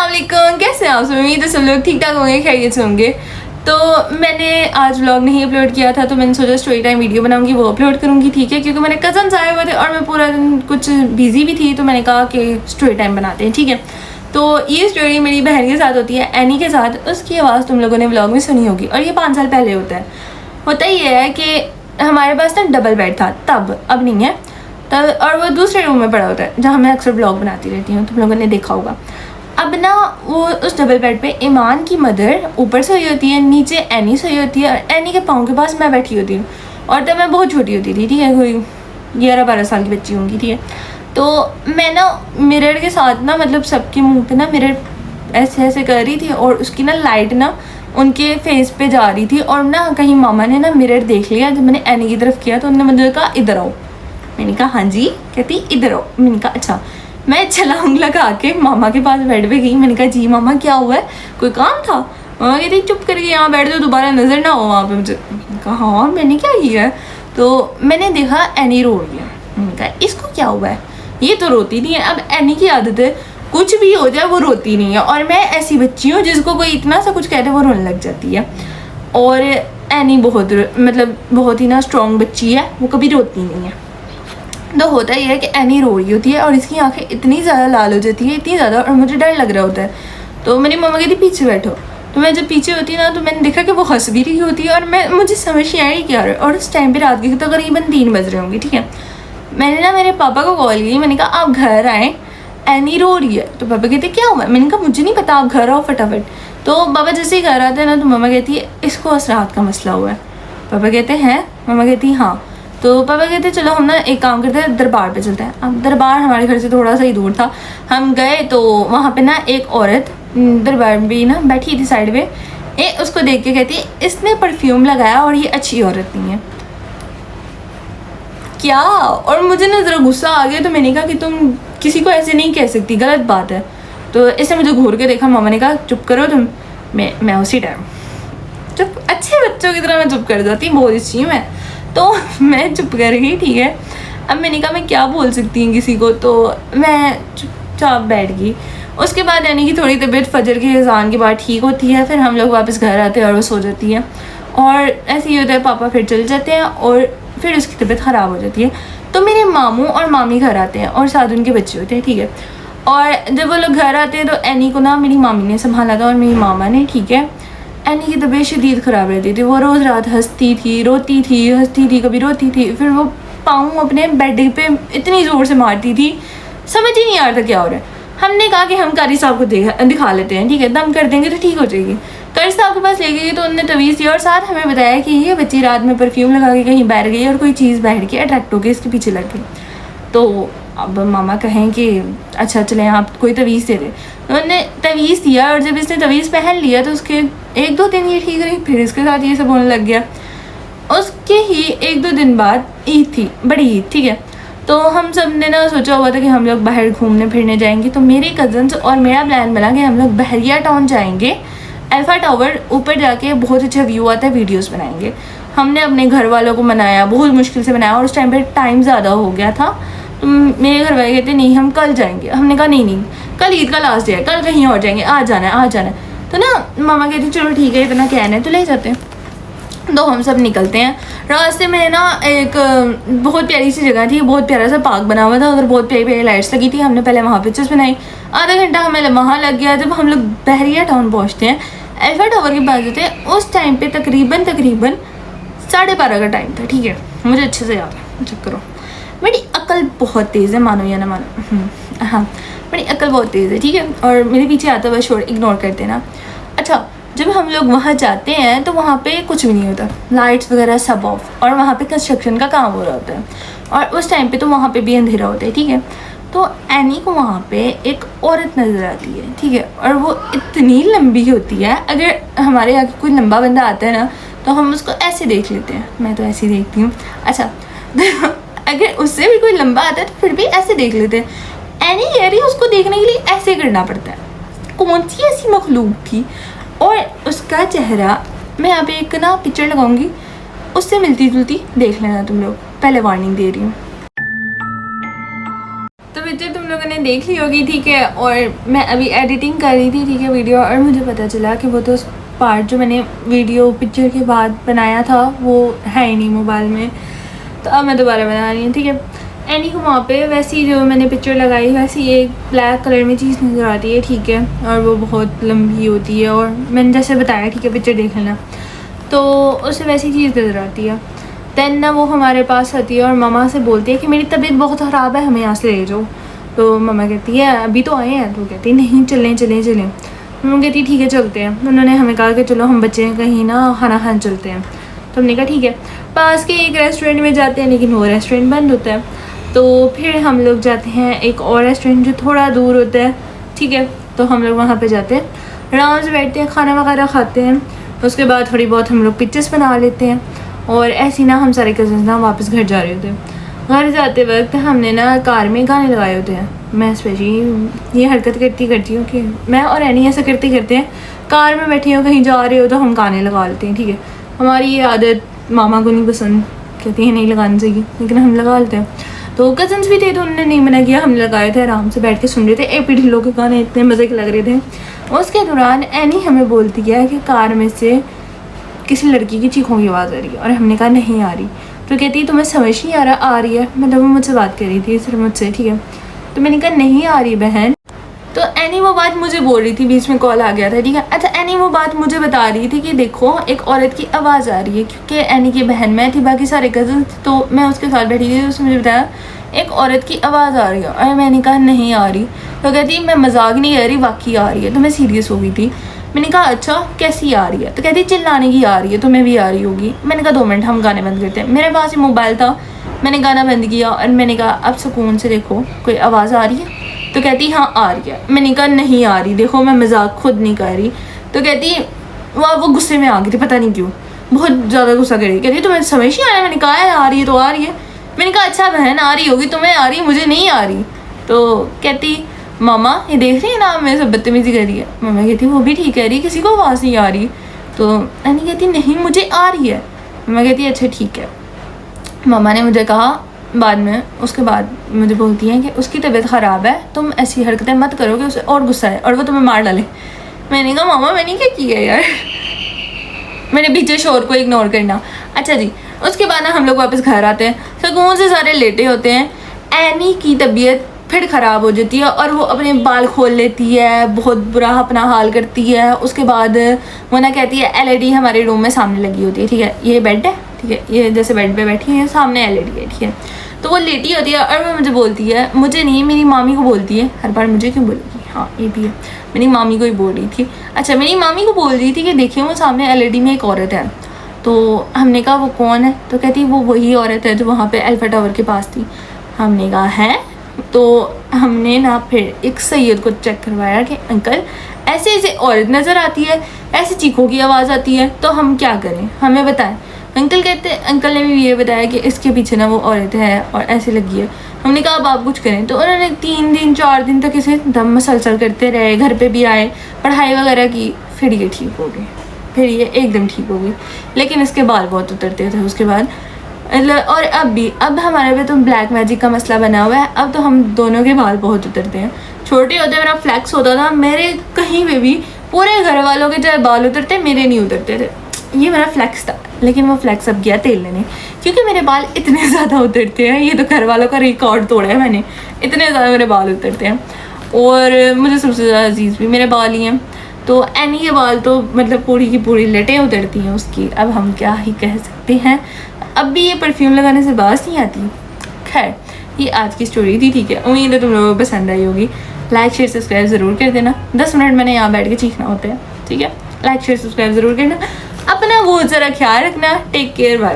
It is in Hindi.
अस्सलाम, कैसे हैं आप सब? उम्मीद है सब लोग ठीक ठाक होंगे, खैरियत से होंगे। तो मैंने आज व्लॉग नहीं अपलोड किया था, तो मैंने सोचा स्टोरी टाइम वीडियो बनाऊंगी, वो अपलोड करूंगी, ठीक है। क्योंकि मेरे कज़न्स आए हुए थे और मैं पूरा दिन कुछ बिजी भी थी, तो मैंने कहा कि स्टोरी टाइम बनाते हैं, ठीक है। तो ये स्टोरी मेरी बहन के साथ होती है, एनी के साथ। उसकी आवाज़ तुम लोगों ने व्लॉग में सुनी होगी, और ये 5 साल पहले होता ये है कि हमारे पास ना डबल बेड था तब, अब नहीं है तब, और वो दूसरे रूम में पड़ा होता है जहाँ मैं अक्सर ब्लॉग बनाती रहती हूँ, तुम लोगों ने देखा होगा। अब ना वो उस डबल बेड पे ईमान की मदर ऊपर सोई होती है, नीचे एनी सोई होती है, और एनी के पाँव के पास मैं बैठी होती हूँ। और तब मैं बहुत छोटी होती थी, ठीक है, कोई 11-12 साल की बच्ची होंगी, ठीक है। तो मैं ना मिरर के साथ ना, मतलब सबके मुंह पे ना मिरर ऐसे ऐसे कर रही थी, और उसकी ना लाइट ना उनके फेस पे जा रही थी। और ना कहीं मामा ने ना मिरर देख लिया, जब मैंने एनी की तरफ किया तो उन्होंने मुझे कहा इधर आओ। मैंने कहा हाँ जी। कहती इधर आओ। मैंने कहा अच्छा। मैं छलांग लगा के मामा के पास बेड पे गई। मैंने कहा जी मामा क्या हुआ है, कोई काम था? मामा कहती चुप करके यहाँ बैठ जाओ, दोबारा नजर ना हो वहाँ पे मुझे। कहा हाँ मैंने क्या किया है? तो मैंने देखा एनी रो रही है। मैंने कहा इसको क्या हुआ है, ये तो रोती नहीं है। अब एनी की आदत है, कुछ भी हो जाए वो रोती नहीं है, और मैं ऐसी बच्ची हूँ जिसको कोई इतना सा कुछ कहते वो रोने लग जाती है। और एनी बहुत ही ना स्ट्रॉन्ग बच्ची है, वो कभी रोती नहीं है। तो होता ही है कि एनी रो रही होती है और इसकी आंखें इतनी ज़्यादा लाल हो जाती है, इतनी ज़्यादा, और मुझे डर लग रहा होता है। तो मेरी मम्मा कहती पीछे बैठो। तो मैं जब पीछे होती ना, तो मैंने देखा कि वो हंस भी रही होती है, और मुझे समझ नहीं आई क्या रहा है। और उस टाइम पे रात के तकरीबन 3 बज रहे होंगे, ठीक है। मैंने ना मेरे पापा को कॉल की, मैंने कहा आप घर आएँ, एनी रो रही है। तो पापा कहते क्या हुआ? मैंने कहा मुझे नहीं पता, आप घर आओ फटाफट। तो पापा जैसे ही घर आते हैं ना, तो मम्मा कहती है इसको असरात का मसला हुआ है। पापा कहते हैं, मम्मा कहती हाँ। तो पापा कहते चलो हम ना एक काम करते हैं, दरबार पे चलते हैं। अब दरबार हमारे घर से थोड़ा सा ही दूर था। हम गए तो वहाँ पे ना एक औरत दरबार में भी ना बैठी थी साइड में। उसको देख के कहती है इसने परफ्यूम लगाया और ये अच्छी औरत नहीं है क्या? और मुझे ना ज़रा गुस्सा आ गया, तो मैंने कहा कि तुम किसी को ऐसे नहीं कह सकती, गलत बात है। तो इसने मुझे घूर के देखा। मामा ने कहा चुप करो तुम। मैं उसी टाइम चुप, अच्छे बच्चों की तरह मैं चुप कर जाती, बहुत अच्छी हूँ मैं। तो मैं चुप कर गई, ठीक है। अब मैंने कहा मैं क्या बोल सकती हूँ किसी को, तो मैं चुपचाप बैठ गई। उसके बाद यानी कि थोड़ी तबीयत फजर के अज़ान के बाद ठीक होती है, फिर हम लोग वापस घर आते हैं और वो सो जाती है। और ऐसे ही होता है, पापा फिर चले जाते हैं और फिर उसकी तबीयत ख़राब हो जाती है। तो मेरे मामू और मामी घर आते हैं और साथ उनके बच्चे होते हैं, ठीक है। और जब वो लोग घर आते हैं तो एनी को ना मेरी मामी ने संभाला था और मेरी मामा ने, ठीक है। एनी की तबीयत शदीद ख़राब रहती थी, वो रोज़ रात हंसती थी, रोती थी, हंसती थी, कभी रोती थी। फिर वो पाँव अपने बेड पे इतनी ज़ोर से मारती थी, समझ ही नहीं आ रहा था क्या हो रहा है। हमने कहा कि हम कारी साहब को दिखा लेते हैं, ठीक है, दम कर देंगे तो ठीक हो जाएगी। कारी साहब के पास ले गई तो उन्होंने तवीज़ दिया और साथ हमें बताया कि ये बच्ची रात में परफ्यूम लगा के कहीं बैठ गई और कोई चीज़ बैठ के अट्रैक्ट हो गई, इसके पीछे लग गई। तो अब मामा कहें कि अच्छा चलें आप कोई तवीज़ दे दे। उन्होंने तवीज़ दिया, और जब इसने तवीज़ पहन लिया तो उसके 1-2 दिन ये ठीक रही, फिर इसके साथ ये सब होने लग गया। उसके ही 1-2 दिन बाद ईद थी, बड़ी ईद, ठीक है। तो हम सब ने ना सोचा हुआ था कि हम लोग बाहर घूमने फिरने जाएंगे। तो मेरे कज़न्स और मेरा प्लान बना कि हम लोग बहरिया टाउन जाएंगे, अल्फ़ा टावर ऊपर जाके बहुत अच्छा व्यू आता है, वीडियोस बनाएंगे। हमने अपने घर वालों को मनाया, बहुत मुश्किल से मनाया, और उस टाइम पर टाइम ज़्यादा हो गया था। तो मेरे घर वाले कहते नहीं हम कल जाएंगे। हमने कहा नहीं कल ईद का लास्ट डे है, कल कहीं और जाएंगे, आज जाना है। तो ना मामा कहती चलो ठीक है, इतना कहना है तो ले जाते हैं। तो हम सब निकलते हैं। रास्ते में ना एक बहुत प्यारी सी जगह थी, बहुत प्यारा सा पार्क बना हुआ था, उधर बहुत प्यारी प्यारी लाइट्स लगी थी। हमने पहले वहाँ पिक्चर्स बनाई, आधा घंटा हमें वहाँ लग गया। जब हम लोग बहरिया टाउन पहुँचते हैं, अल्फ़ा टावर के पास होते हैं, उस टाइम पे तकरीबन 12:30 का टाइम था, ठीक है, मुझे अच्छे से याद है। चेक करो, मेरी अकल बहुत तेज़ है, मानो या ना मानो। हाँ, मेरी अकल बहुत तेज़ है, ठीक है। और मेरे पीछे आता हुआ शोर इग्नोर कर देना। अच्छा, जब हम लोग वहाँ जाते हैं तो वहाँ पे कुछ भी नहीं होता, लाइट्स वगैरह सब ऑफ, और वहाँ पे कंस्ट्रक्शन का काम हो रहा होता है, और उस टाइम पे तो वहाँ पे भी अंधेरा होता है, ठीक है। तो एनी को वहाँ पे एक औरत नज़र आती है, ठीक है, और वो इतनी लंबी होती है, अगर हमारे यहाँ कोई लंबा बंदा आता है ना तो हम उसको ऐसे देख लेते हैं, मैं तो ऐसे ही देखती हूँ। अच्छा अगर उससे भी कोई लंबा आता है तो फिर भी ऐसे देख लेते हैं। एनी कह रही उसको देखने के लिए ऐसे करना पड़ता है, कौन सी ऐसी मखलूक थी। और उसका चेहरा, मैं यहाँ पे एक ना पिक्चर लगाऊंगी, उससे मिलती जुलती देख लेना तुम लोग, पहले वार्निंग दे रही हूँ। तो मैं पिक्चर तुम लोगों ने देख ली होगी, ठीक है। और मैं अभी एडिटिंग कर रही थी, ठीक है, वीडियो, और मुझे पता चला कि वो तो पार्ट जो मैंने वीडियो पिक्चर के बाद बनाया था वो है ही नहीं मोबाइल में, तो अब मैं दोबारा बना रही हूँ, ठीक है। एनी को वहाँ पे वैसी जो मैंने पिक्चर लगाई वैसी एक ब्लैक कलर में चीज़ नज़र आती है, ठीक है, और वो बहुत लंबी होती है, और मैंने जैसे बताया, ठीक है, पिक्चर देख लेना, तो उससे वैसी चीज़ नज़र आती है। दैन ना वो हमारे पास आती है और मम्मा से बोलती है कि मेरी तबीयत बहुत ख़राब है, हमें यहाँ से ले जाओ। तो मम्मा कहती है अभी तो आए हैं, तो कहती है नहीं चलें चलें चलें। मम्मा कहती है ठीक है चलते हैं। उन्होंने हमें कहा कि चलो हम बच्चे कहीं ना खाना खाने चलते हैं, तो हमने कहा ठीक है। पास के एक रेस्टोरेंट में जाते हैं, लेकिन वो रेस्टोरेंट बंद होता है, तो फिर हम लोग जाते हैं एक और रेस्टोरेंट जो थोड़ा दूर होता है, ठीक है। तो हम लोग वहाँ पे जाते हैं, आराम से बैठते हैं, खाना वगैरह खाते हैं, उसके बाद थोड़ी बहुत हम लोग पिक्चर्स बना लेते हैं, और ऐसे ना हम सारे कज़न्स ना वापस घर जा रहे होते हैं। घर जाते वक्त हमने ना कार में गाने लगाए होते हैं। मैं स्पेशली ये हरकत करती हूँ कि मैं और एनी ऐसा करते हैं, कार में बैठी हो कहीं जा रहे हो तो हम गाने लगा लेते हैं, ठीक है। हमारी ये आदत मामा को नहीं पसंद, कहती है नहीं लगानी चाहिए, लेकिन हम लगा लेते हैं। तो कज़न्स भी थे तो उन्होंने नहीं मना किया, हम लगाए थे, आराम से बैठ के सुन रहे थे। ए ढिल्लों के गाने इतने मज़े के लग रहे थे। उसके दौरान एनी हमें बोलती है कि कार में से किसी लड़की की चीखों की आवाज़ आ रही है, और हमने कहा नहीं आ रही। तो कहती है तुम्हें समझ नहीं आ रहा आ रही है, मतलब वो मुझसे बात कर रही थी सिर्फ मुझसे, ठीक है। तो मैंने कहा नहीं आ रही बहन। तो एनी वो बात मुझे बोल रही थी, बीच में कॉल आ गया था, ठीक है। अच्छा एनी वो बात मुझे बता रही थी कि देखो एक औरत की आवाज़ आ रही है, क्योंकि एनी की बहन मैं थी, बाकी सारे कज़न, तो मैं उसके साथ बैठी थी, तो उसने मुझे बताया एक औरत की आवाज़ आ रही है, और मैंने कहा नहीं आ रही। तो कहती मैं मजाक नहीं कर रही, वाकई आ रही है। तो मैं सीरियस हो गई थी, मैंने कहा अच्छा कैसी आ रही है। तो कहती चिल्लाने की आ रही है, तुम्हें भी आ रही होगी। मैंने कहा 2 मिनट हम गाने बंद करते हैं। मेरे पास ही मोबाइल था, मैंने गाना बंद किया और मैंने कहा अब सुकून से देखो कोई आवाज़ आ रही है। तो कहती हाँ आ रही है। मैंने कहा नहीं आ रही, देखो मैं मजाक खुद नहीं कर रही। तो कहती वो गुस्से में आ गई थी, पता नहीं क्यों, बहुत ज़्यादा गुस्सा कर रही। कहती तुम्हें समझ नहीं आया, मैंने कहा है आ रही है तो आ रही है। मैंने कहा अच्छा बहन आ रही होगी, तुम्हें आ रही है, मुझे नहीं आ रही। तो कहती मामा ये देख रही है ना मेरे से बदतमीजी कर रही है। मामा कहती वो भी ठीक कह रही, किसी को आवाज़ नहीं आ रही। तो अनी कहती नहीं मुझे आ रही है। मामा कहती अच्छा ठीक है। मामा ने मुझे कहा बाद में, उसके बाद मुझे बोलती हैं कि उसकी तबीयत ख़राब है, तुम ऐसी हरकतें मत करो कि उसे और गुस्सा है और वो तुम्हें मार डाले। मैंने कहा मामा मैंने क्या किया यार, मैंने पीछे शोर को इग्नोर करना। अच्छा जी, उसके बाद ना हम लोग वापस घर आते हैं, सुकून से सारे लेटे होते हैं। एनी की तबीयत फिर ख़राब हो जाती है और वो अपने बाल खोल लेती है, बहुत बुरा अपना हाल करती है। उसके बाद वो ना कहती है LED हमारे रूम में सामने लगी होती है, ठीक है, ये बेड है, ठीक है, ये जैसे बेड पे बैठी है, सामने LED है, ठीक है। तो वो लेटी होती है और वो मुझे बोलती है, मुझे नहीं मेरी मामी को बोलती है, हर बार मुझे क्यों बोलेगी, हाँ ये भी है, मेरी मामी को ही बोल रही थी। अच्छा मेरी मामी को बोल रही थी कि देखिए वो सामने LED में एक औरत है। तो हमने कहा वो कौन है। तो कहती वो वही औरत है जो वहाँ पे अल्फा टावर के पास थी। हमने कहा है। तो हमने ना फिर एक सैयद को चेक करवाया कि अंकल ऐसे ऐसे औरत नज़र आती है, ऐसे चीखों की आवाज़ आती है, तो हम क्या करें, हमें बताएं। अंकल ने भी ये बताया कि इसके पीछे ना वो औरत है और ऐसे लगी है। हमने कहा अब आप कुछ करें। तो उन्होंने 3 दिन 4 दिन तक इसे दम मसलसल करते रहे, घर पे भी आए, पढ़ाई वगैरह की, फिर ये ठीक हो गई, फिर ये एकदम ठीक हो गई। लेकिन इसके बाल बहुत उतरते थे उसके बाद। और अब हमारे पे तो ब्लैक मैजिक का मसला बना हुआ है। अब तो हम दोनों के बाल बहुत उतरते हैं। छोटे होते मेरा फ्लैक्स होता था, मेरे कहीं पे भी पूरे घर वालों के चाहे बाल उतरते, मेरे नहीं उतरते थे। ये मेरा फ्लैक्स था, लेकिन वो फ्लैक्स अब गया तेल लेने, क्योंकि मेरे बाल इतने ज़्यादा उतरते हैं। ये तो घर वालों का रिकॉर्ड तोड़ा है मैंने, इतने ज़्यादा मेरे बाल उतरते हैं। और मुझे सबसे ज़्यादा अजीज़ भी मेरे बाल ही हैं। तो एनी के बाल तो मतलब पूरी की पूरी लटें उतरती हैं उसकी। अब हम क्या ही कह सकते हैं, अब भी ये परफ्यूम लगाने से बात नहीं आती। खैर ये आज की स्टोरी थी, ठीक है। उम्मीद है तुम लोगों को पसंद आई होगी। लाइक शेयर सब्सक्राइब ज़रूर कर देना। 10 मिनट मैंने यहाँ बैठ के चीखना होता है, ठीक है। लाइक शेयर सब्सक्राइब ज़रूर करना। अपना बहुत ज़रा ख्याल रखना। Take care, bye bye.